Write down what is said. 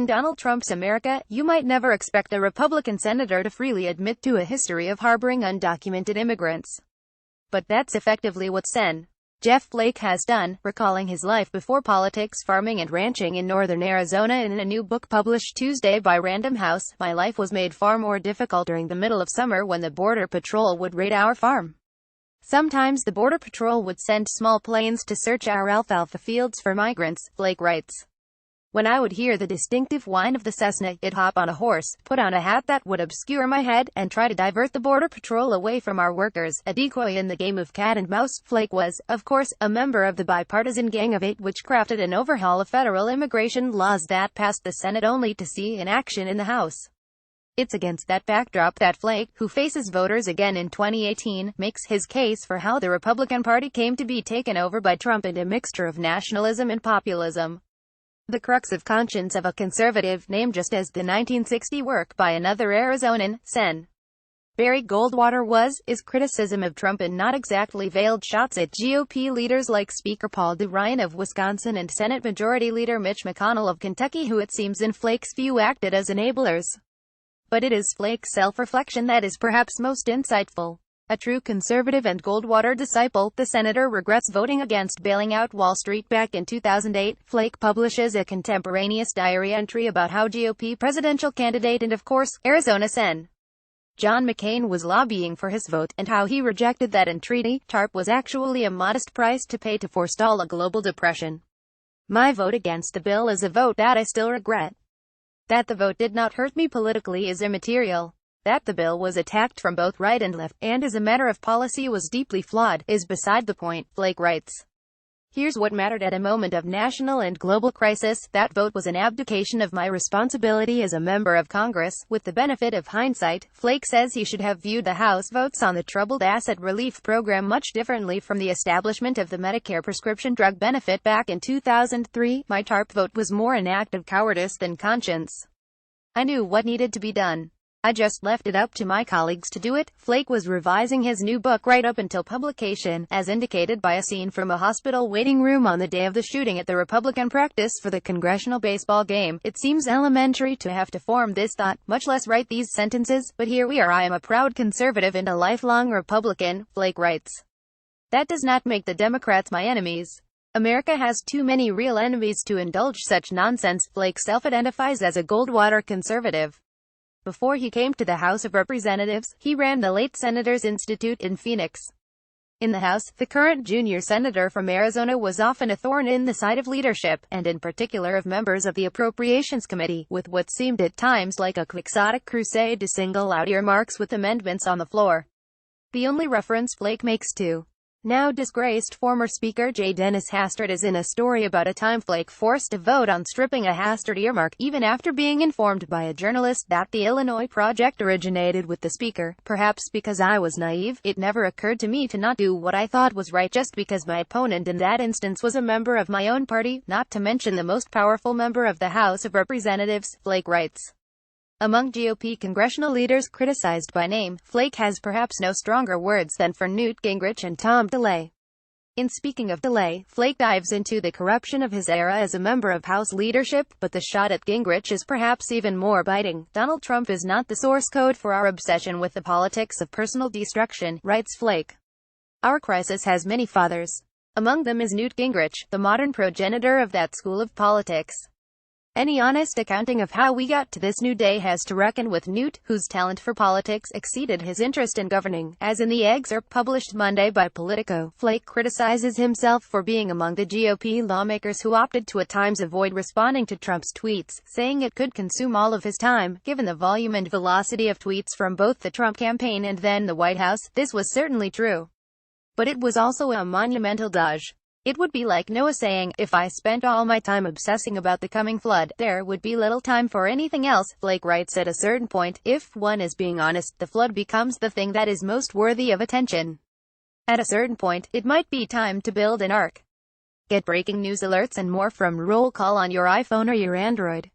In Donald Trump's America, you might never expect a Republican senator to freely admit to a history of harboring undocumented immigrants. But that's effectively what Sen. Jeff Flake has done, recalling his life before politics, farming and ranching in northern Arizona in a new book published Tuesday by Random House. My life was made far more difficult during the middle of summer when the Border Patrol would raid our farm. Sometimes the Border Patrol would send small planes to search our alfalfa fields for migrants, Flake writes. When I would hear the distinctive whine of the Cessna, I'd hop on a horse, put on a hat that would obscure my head, and try to divert the Border Patrol away from our workers, a decoy in the game of cat and mouse. Flake was, of course, a member of the bipartisan Gang of Eight which crafted an overhaul of federal immigration laws that passed the Senate only to see in action in the House. It's against that backdrop that Flake, who faces voters again in 2018, makes his case for how the Republican Party came to be taken over by Trump and a mixture of nationalism and populism. The crux of conscience of a conservative, named just as the 1960 work by another Arizonan, Sen. Barry Goldwater is criticism of Trump and not exactly veiled shots at GOP leaders like Speaker Paul Ryan of Wisconsin and Senate Majority Leader Mitch McConnell of Kentucky, who it seems in Flake's view acted as enablers. But it is Flake's self-reflection that is perhaps most insightful. A true conservative and Goldwater disciple, the senator regrets voting against bailing out Wall Street back in 2008. Flake publishes a contemporaneous diary entry about how GOP presidential candidate and of course, Arizona Sen. John McCain was lobbying for his vote, and how he rejected that entreaty. TARP was actually a modest price to pay to forestall a global depression. My vote against the bill is a vote that I still regret. That the vote did not hurt me politically is immaterial. That the bill was attacked from both right and left, and as a matter of policy was deeply flawed, is beside the point, Flake writes. Here's what mattered at a moment of national and global crisis. That vote was an abdication of my responsibility as a member of Congress. With the benefit of hindsight, Flake says he should have viewed the House votes on the Troubled Asset Relief Program much differently from the establishment of the Medicare prescription drug benefit back in 2003. My TARP vote was more an act of cowardice than conscience. I knew what needed to be done. I just left it up to my colleagues to do it. Flake was revising his new book right up until publication, as indicated by a scene from a hospital waiting room on the day of the shooting at the Republican practice for the congressional baseball game. It seems elementary to have to form this thought, much less write these sentences, but here we are. I am a proud conservative and a lifelong Republican, Flake writes. That does not make the Democrats my enemies. America has too many real enemies to indulge such nonsense. Flake self-identifies as a Goldwater conservative. Before he came to the House of Representatives, he ran the Late Senators Institute in Phoenix. In the House, the current junior senator from Arizona was often a thorn in the side of leadership, and in particular of members of the Appropriations Committee, with what seemed at times like a quixotic crusade to single out earmarks with amendments on the floor. The only reference Flake makes to now disgraced former Speaker J. Dennis Hastert is in a story about a time Flake forced a vote on stripping a Hastert earmark, even after being informed by a journalist that the Illinois project originated with the Speaker. Perhaps because I was naive, it never occurred to me to not do what I thought was right just because my opponent in that instance was a member of my own party, not to mention the most powerful member of the House of Representatives, Flake writes. Among GOP congressional leaders criticized by name, Flake has perhaps no stronger words than for Newt Gingrich and Tom DeLay. In speaking of DeLay, Flake dives into the corruption of his era as a member of House leadership, but the shot at Gingrich is perhaps even more biting. Donald Trump is not the source code for our obsession with the politics of personal destruction, writes Flake. Our crisis has many fathers. Among them is Newt Gingrich, the modern progenitor of that school of politics. Any honest accounting of how we got to this new day has to reckon with Newt, whose talent for politics exceeded his interest in governing. As in the excerpt published Monday by Politico, Flake criticizes himself for being among the GOP lawmakers who opted to at times avoid responding to Trump's tweets, saying it could consume all of his time, given the volume and velocity of tweets from both the Trump campaign and then the White House. This was certainly true. But it was also a monumental dodge. It would be like Noah saying, if I spent all my time obsessing about the coming flood, there would be little time for anything else. Flake writes at a certain point, if one is being honest, the flood becomes the thing that is most worthy of attention. At a certain point, it might be time to build an ark. Get breaking news alerts and more from Roll Call on your iPhone or your Android.